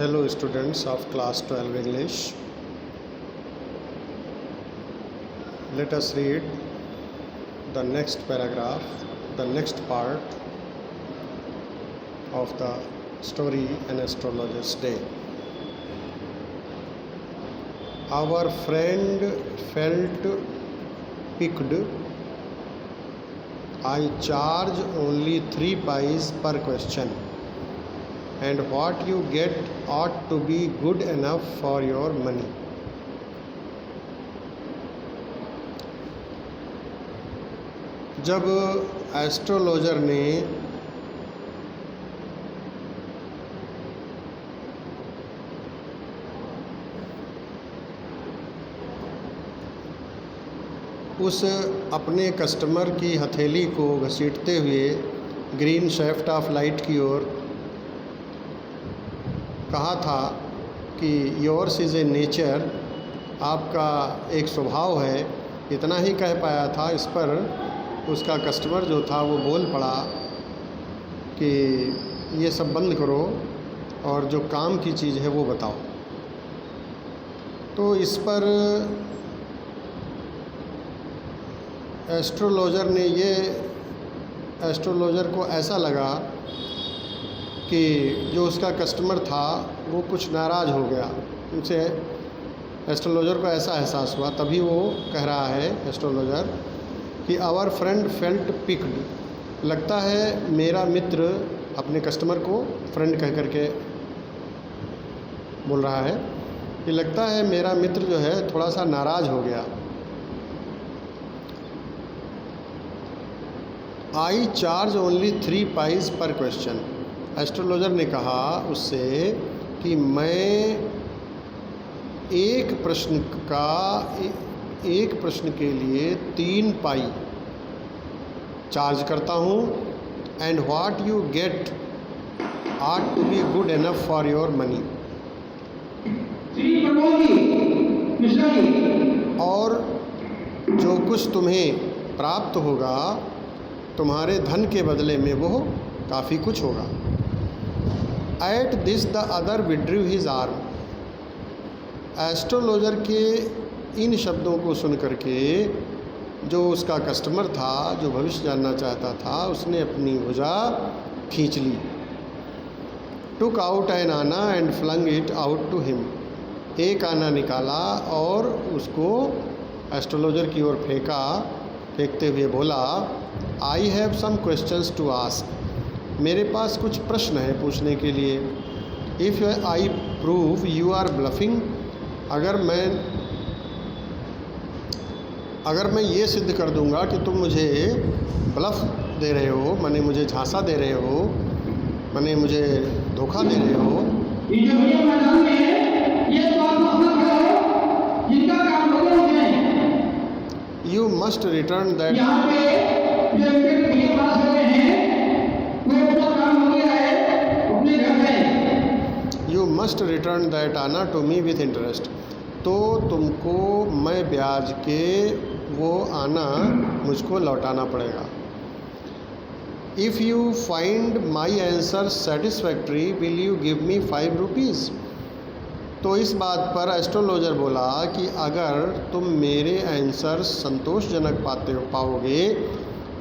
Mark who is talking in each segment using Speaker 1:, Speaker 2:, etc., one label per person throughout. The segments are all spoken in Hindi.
Speaker 1: Hello students of class 12 English. Let us read the next paragraph, the next part of the story An Astrologer's Day. Our friend felt piqued. I charge only 3 pies per question, and what you get ought to be good enough for your money. जब एस्ट्रोलॉजर ने उस अपने कस्टमर की हथेली को घसीटते हुए ग्रीन शेफ्ट ऑफ लाइट की ओर कहा था कि योर्स इज़ ए नेचर, आपका एक स्वभाव है, इतना ही कह पाया था। इस पर उसका कस्टमर जो था वो बोल पड़ा कि ये सब बंद करो और जो काम की चीज़ है वो बताओ। तो इस पर एस्ट्रोलॉजर को ऐसा लगा कि जो उसका कस्टमर था वो कुछ नाराज़ हो गया उनसे। एस्ट्रोलॉजर को ऐसा एहसास हुआ, तभी वो कह रहा है एस्ट्रोलॉजर कि आवर फ्रेंड फेल्ट पिक्ड, लगता है मेरा मित्र, अपने कस्टमर को फ्रेंड कह करके बोल रहा है कि लगता है मेरा मित्र जो है थोड़ा सा नाराज़ हो गया। आई चार्ज ओनली 3 पाइज पर क्वेश्चन, एस्ट्रोलॉजर ने कहा उससे कि मैं एक प्रश्न के लिए 3 पाई चार्ज करता हूँ, and what you get ought to be good enough for your money. और जो कुछ तुम्हें प्राप्त होगा तुम्हारे धन के बदले में वो काफ़ी कुछ होगा। At this the other विड्रीव his arm, astrologer के इन शब्दों को सुन करके जो उसका कस्टमर था, जो भविष्य जानना चाहता था, उसने अपनी भुजा खींच ली। Took out an anna and flung it out to him, एक आना निकाला और उसको एस्ट्रोलॉजर की ओर फेंकते हुए बोला, I have some questions to ask, मेरे पास कुछ प्रश्न है पूछने के लिए। If I prove you are bluffing, अगर मैं ये सिद्ध कर दूंगा कि तुम मुझे ब्लफ दे रहे हो, माने मुझे झांसा दे रहे हो, माने मुझे धोखा दे रहे हो, you must return that you must return that आना टू मी विथ इंटरेस्ट, तो तुमको मैं ब्याज के वो आना मुझको लौटाना पड़ेगा। If you find my answer satisfactory will you give me 5 rupees. तो इस बात पर एस्ट्रोलॉजर बोला कि अगर तुम मेरे आंसर संतोषजनक पाओगे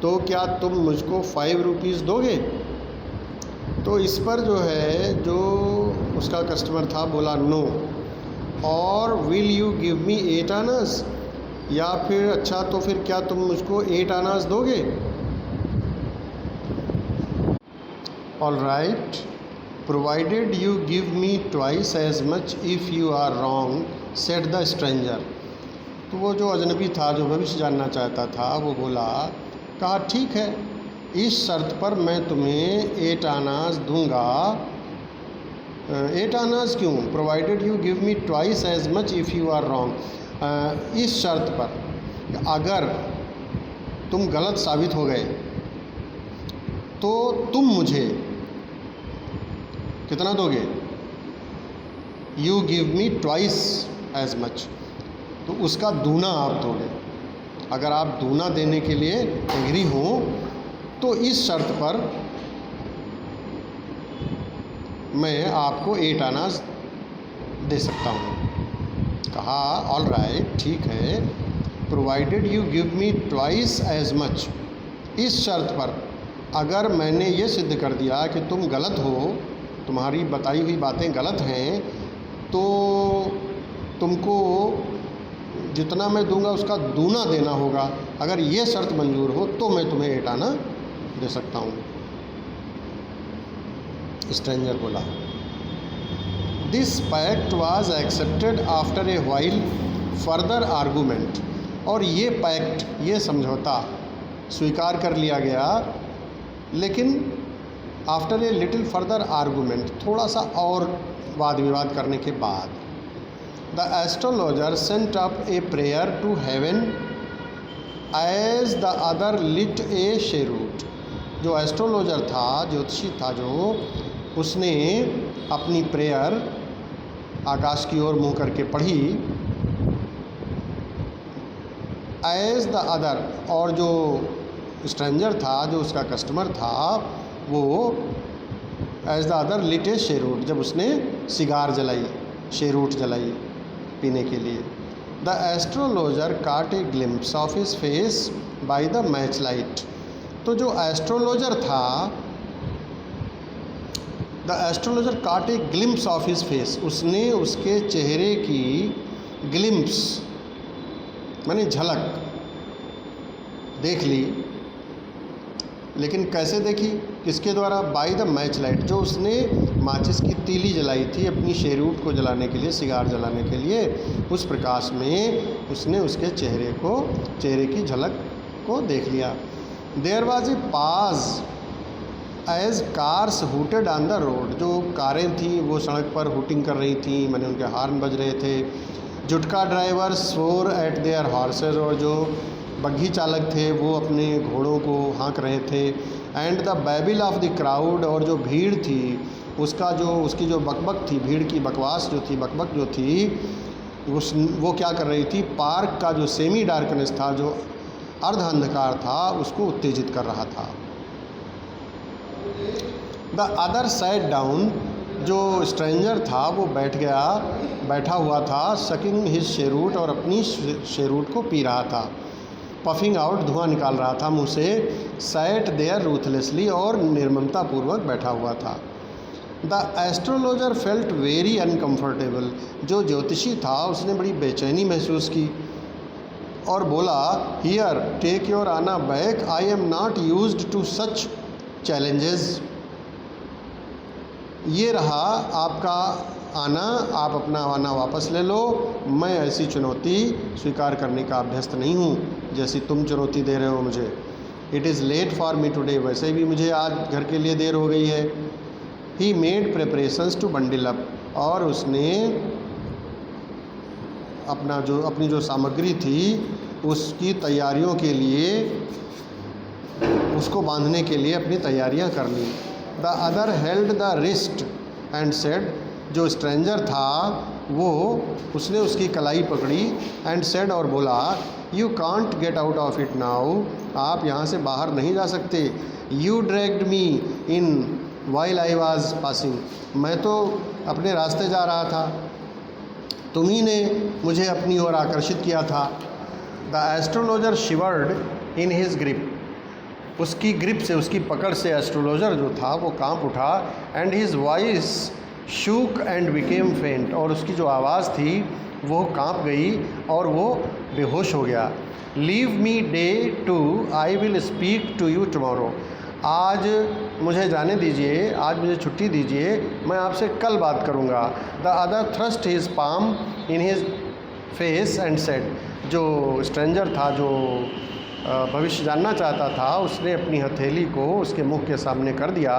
Speaker 1: तो क्या तुम मुझको 5 रुपीज़ दोगे। तो इस पर जो है, जो उसका कस्टमर था बोला नो। और विल यू गिव मी 8 आनास, या फिर अच्छा तो फिर क्या तुम मुझको 8 आनास दोगे। All right, provided you give me twice as much if you are wrong, said the stranger. तो वो जो अजनबी था, जो भविष्य जानना चाहता था, वो बोला, कहा ठीक है, इस शर्त पर मैं तुम्हें 8 आनास दूंगा। 8 आनास क्यों? Provided you give me twice as much if you are wrong, इस शर्त पर अगर तुम गलत साबित हो गए तो तुम मुझे कितना दोगे। You give me twice as much, तो उसका दूना आप दोगे। अगर आप दूना देने के लिए एग्री हो तो इस शर्त पर मैं आपको 8 आना दे सकता हूँ। कहा ऑल राइट, ठीक है, provided you give me twice as much, इस शर्त पर अगर मैंने ये सिद्ध कर दिया कि तुम गलत हो, तुम्हारी बताई हुई बातें गलत हैं, तो तुमको जितना मैं दूंगा उसका दूना देना होगा। अगर ये शर्त मंजूर हो तो मैं तुम्हें 8 आना दे सकता हूँ। स्ट्रेंजर बोला। This pact was accepted after a while further argument, और ये पैक्ट, ये समझौता स्वीकार कर लिया गया, लेकिन after a little further argument, थोड़ा सा और वाद विवाद करने के बाद। The astrologer sent up a prayer to heaven as the other lit a cheroot, जो एस्ट्रोलॉजर था, ज्योतिषी था जो, उसने अपनी प्रेयर आकाश की ओर मुँह करके पढ़ी। एज द अदर, और जो स्ट्रेंजर था, जो उसका कस्टमर था, वो as the other lit a शेरूट, जब उसने सिगार जलाई, शेरूट जलाई पीने के लिए। The astrologer caught a glimpse of his face by the match light, तो जो एस्ट्रोलॉजर था, the astrologer caught a glimpse of his face, उसने उसके चेहरे की ग्लिम्प्स माने झलक देख ली। लेकिन कैसे देखी, किसके द्वारा? बाय द मैच लाइट, जो उसने माचिस की तीली जलाई थी अपनी शेरूट को जलाने के लिए, सिगार जलाने के लिए, उस प्रकाश में उसने उसके चेहरे की झलक को देख लिया। There was a pause as cars hooted on the road, जो कारें थी वो सड़क पर हुटिंग कर रही थी, मैंने उनके हॉर्न बज रहे थे। जुटका ड्राइवर सोर एट देयर हॉर्सेज, और जो बग्घी चालक थे वो अपने घोड़ों को हाँक रहे थे। And the babble of the crowd, और जो भीड़ थी उसकी जो बकबक थी, भीड़ की बकवास जो थी, बकबक जो थी, वो क्या कर रही थी? पार्क का जो सेमी डार्कनेस था, जो अर्ध अंधकार था, उसको उत्तेजित कर रहा था। द अदर सैट डाउन, जो स्ट्रेंजर था वो बैठा हुआ था, सकिंग हिज शेरूट, और अपनी शेरूट को पी रहा था। पफिंग आउट, धुआं निकाल रहा था मुंह से। सैट देयर रूथलेसली, और निर्ममतापूर्वक बैठा हुआ था। The astrologer felt very uncomfortable, जो ज्योतिषी था उसने बड़ी बेचैनी महसूस की और बोला, here take your anna back, I am not used to such challenges. ये रहा आपका आना, आप अपना आना वापस ले लो, मैं ऐसी चुनौती स्वीकार करने का अभ्यस्त नहीं हूँ जैसी तुम चुनौती दे रहे हो मुझे। It is late for me today, वैसे भी मुझे आज घर के लिए देर हो गई है। He made preparations to bundle up, और उसने अपनी जो सामग्री थी उसकी तैयारियों के लिए, उसको बांधने के लिए अपनी तैयारियां कर ली। The other held the wrist and said, जो स्ट्रेंजर था उसने उसकी कलाई पकड़ी, एंड सेड, और बोला, you can't get out of it now, आप यहाँ से बाहर नहीं जा सकते। You dragged me in while I was passing, मैं तो अपने रास्ते जा रहा था, तुम्ही ने मुझे अपनी ओर आकर्षित किया था। The astrologer शिवर्ड in his grip, उसकी ग्रिप से, उसकी पकड़ से एस्ट्रोलॉजर जो था वो कांप उठा। And his voice shook and became फेंट, और उसकी जो आवाज़ थी वो कांप गई और वो बेहोश हो गया। Leave me today, I will speak to you tomorrow, आज मुझे जाने दीजिए, आज मुझे छुट्टी दीजिए, मैं आपसे कल बात करूँगा। The other thrust his palm in his face and said, जो स्ट्रेंजर था, जो भविष्य जानना चाहता था, उसने अपनी हथेली को उसके मुख के सामने कर दिया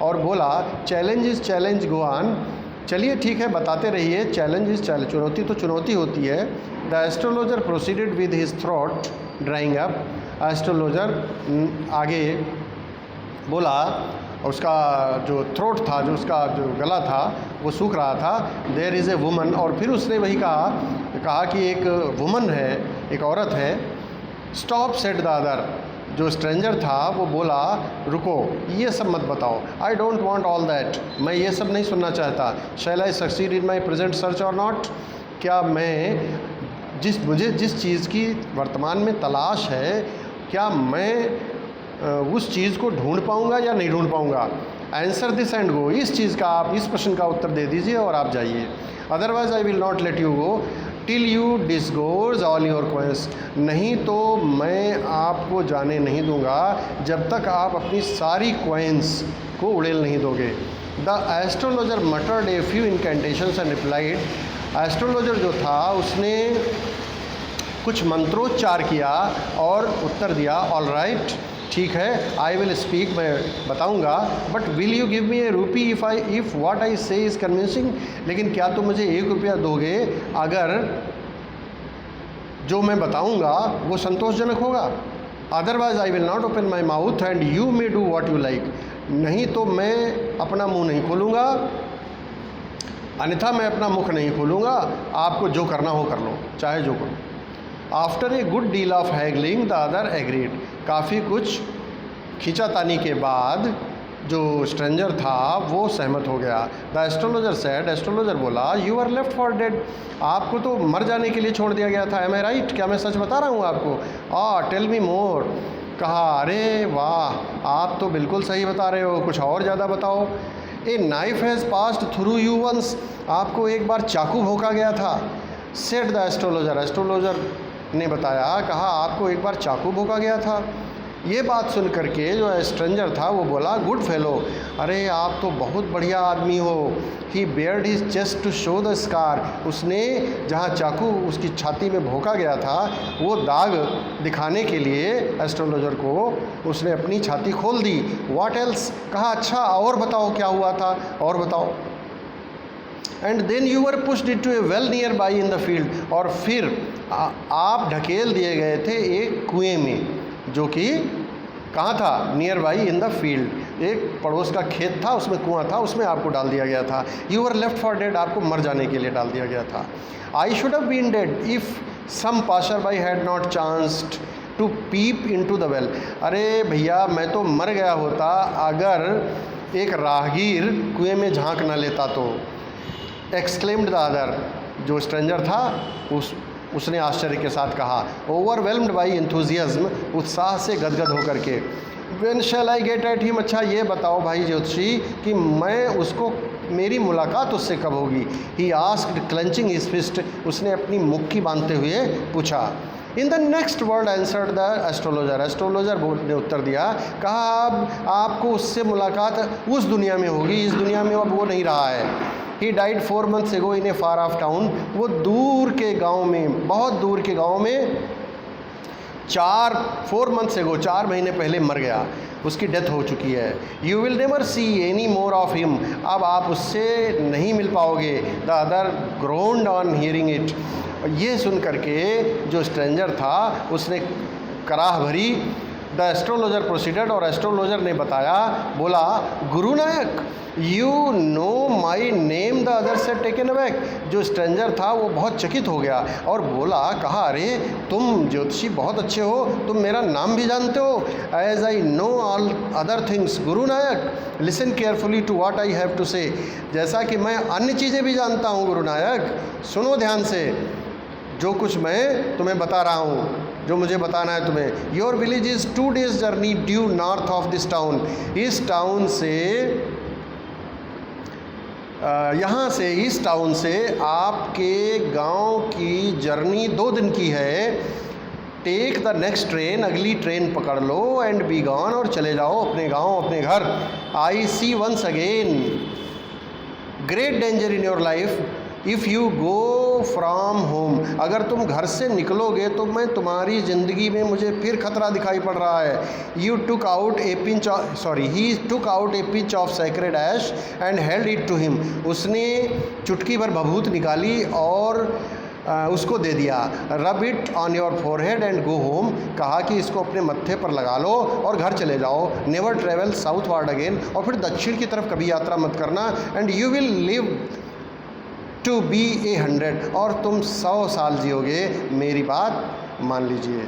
Speaker 1: और बोला, challenge is challenge, go on, चलिए ठीक है बताते रहिए, चैलेंज इज़ चैलेंज, चुनौती तो चुनौती होती है। The astrologer proceeded with his throat drying up, astrologer आगे बोला, उसका जो थ्रोट था, जो उसका जो गला था वो सूख रहा था। देयर इज़ ए वुमन, और फिर उसने वही कहा कि एक वुमन है, एक औरत है। स्टॉप सेड द अदर, जो स्ट्रेंजर था वो बोला रुको, ये सब मत बताओ, I don't want all that, मैं ये सब नहीं सुनना चाहता। Shall I succeed in my present search or not, क्या मैं मुझे जिस चीज़ की वर्तमान में तलाश है, क्या मैं उस चीज़ को ढूंढ पाऊंगा या नहीं ढूंढ पाऊंगा। आंसर दिस एंड गो, इस चीज़ का आप इस प्रश्न का उत्तर दे दीजिए और आप जाइए। Otherwise I will not let you go till you disgorge all your coins, नहीं तो मैं आपको जाने नहीं दूंगा जब तक आप अपनी सारी क्वेंस को उड़ेल नहीं दोगे। The astrologer muttered a few incantations and replied, astrologer जो था उसने कुछ मंत्रोच्चार किया और उत्तर दिया, ऑल राइट, ठीक है, आई विल स्पीक, मैं बताऊंगा, but will you give me a rupee if what I से इज़ कन्विंसिंग, लेकिन क्या तुम मुझे 1 रुपया दोगे अगर जो मैं बताऊंगा वो संतोषजनक होगा। Otherwise I will not open my mouth and you may do what you like, नहीं तो मैं अपना मुंह नहीं खोलूँगा, अन्यथा मैं अपना मुख नहीं खोलूँगा, आपको जो करना हो कर लो, चाहे जो करो। After a good deal of haggling the other agreed, काफ़ी कुछ खींचातानी के बाद जो स्ट्रेंजर था वो सहमत हो गया। द एस्ट्रोलॉजर सेड, एस्ट्रोलॉजर बोला, you are left for dead, आपको तो मर जाने के लिए छोड़ दिया गया था, एम आई राइट, क्या मैं सच बता रहा हूँ आपको। टेल मी मोर, कहा अरे वाह, आप तो बिल्कुल सही बता रहे हो, कुछ और ज़्यादा बताओ। A knife has passed through you once, आपको एक बार चाकू भोंका गया था। सेड द एस्ट्रोलॉजर, एस्ट्रोलॉजर ने बताया, कहा आपको एक बार चाकू भोंका गया था। ये बात सुन करके जो स्ट्रेंजर था वो बोला, गुड फेलो, अरे आप तो बहुत बढ़िया आदमी हो। He bared his chest to show the scar, उसने जहाँ चाकू उसकी छाती में भोंका गया था वो दाग दिखाने के लिए एस्ट्रोलॉजर को उसने अपनी छाती खोल दी। व्हाट एल्स, कहा अच्छा और बताओ क्या हुआ था, और बताओ। And then you were pushed into a well nearby in the field, और फिर आप ढकेल दिए गए थे एक कुएं में, जो कि कहाँ था, near by in the field, एक पड़ोस का खेत था, उसमें कुआं था, उसमें आपको डाल दिया गया था। You were left for dead, आपको मर जाने के लिए डाल दिया गया था। I should have been dead if some passer by had not chanced to peep into the well, अरे भैया मैं तो मर गया होता अगर एक राहगीर कुएं में झांक न लेता तो। एक्सक्लेम्ड द अदर, जो स्ट्रेंजर था उसने आश्चर्य के साथ कहा, ओवरवेल्म्ड बाई एंथुजियाज्म, उत्साह से गदगद होकर के। When shall I get at him, अच्छा ये बताओ भाई ज्योतिषी कि मैं उसको, मेरी मुलाकात उससे कब होगी। He asked clenching his fist, उसने अपनी मुक्की बांधते हुए पूछा। In the next world answered the astrologer, astrologer ने उत्तर दिया, कहा अब आपको उससे मुलाकात उस दुनिया में होगी, इस दुनिया में अब वो नहीं रहा है। He died 4 months ago in A far of town, वो दूर के गांव में, बहुत दूर के गांव में 4 months ago, 4 महीने पहले मर गया, उसकी डेथ हो चुकी है। You will never see any more of him, अब आप उससे नहीं मिल पाओगे। The other groaned on hearing it, ये सुन करके जो स्ट्रेंजर था उसने कराह भरी। द एस्ट्रोलॉजर प्रोसीडेड, और एस्ट्रोलॉजर ने बताया, बोला, Guru Nayak you know my name. The other say taken aback, जो स्ट्रेंजर था वो बहुत चकित हो गया और बोला, कहा अरे तुम ज्योतिषी बहुत अच्छे हो, तुम मेरा नाम भी जानते हो। As I know all other things Guru Nayak, listen carefully to what I have to say, जैसा कि मैं अन्य चीज़ें भी जानता हूँ गुरु नायक, सुनो ध्यान से जो कुछ मैं तुम्हें बता रहा हूँ, जो मुझे बताना है तुम्हें। Your village is 2 days journey due north of this town, इस टाउन से यहाँ से, इस टाउन से आपके गांव की जर्नी 2 दिन की है। टेक द नेक्स्ट ट्रेन, अगली ट्रेन पकड़ लो, एंड बी गॉन, और चले जाओ अपने गांव, अपने घर। I see once again great danger in your life if you go from home, अगर तुम घर से निकलोगे तो मैं तुम्हारी ज़िंदगी में मुझे फिर खतरा दिखाई पड़ रहा है। You took out a pinch of, sorry, he took out a pinch of sacred ash and held it to him, उसने चुटकी भर भभूत निकाली और उसको दे दिया। Rub it on your forehead and go home, कहा कि इसको अपने मत्थे पर लगा लो और घर चले जाओ। Never travel southward again, और फिर दक्षिण की तरफ कभी यात्रा मत करना। And you will live to be 100, और तुम 100 साल जियोगे, मेरी बात मान लीजिए।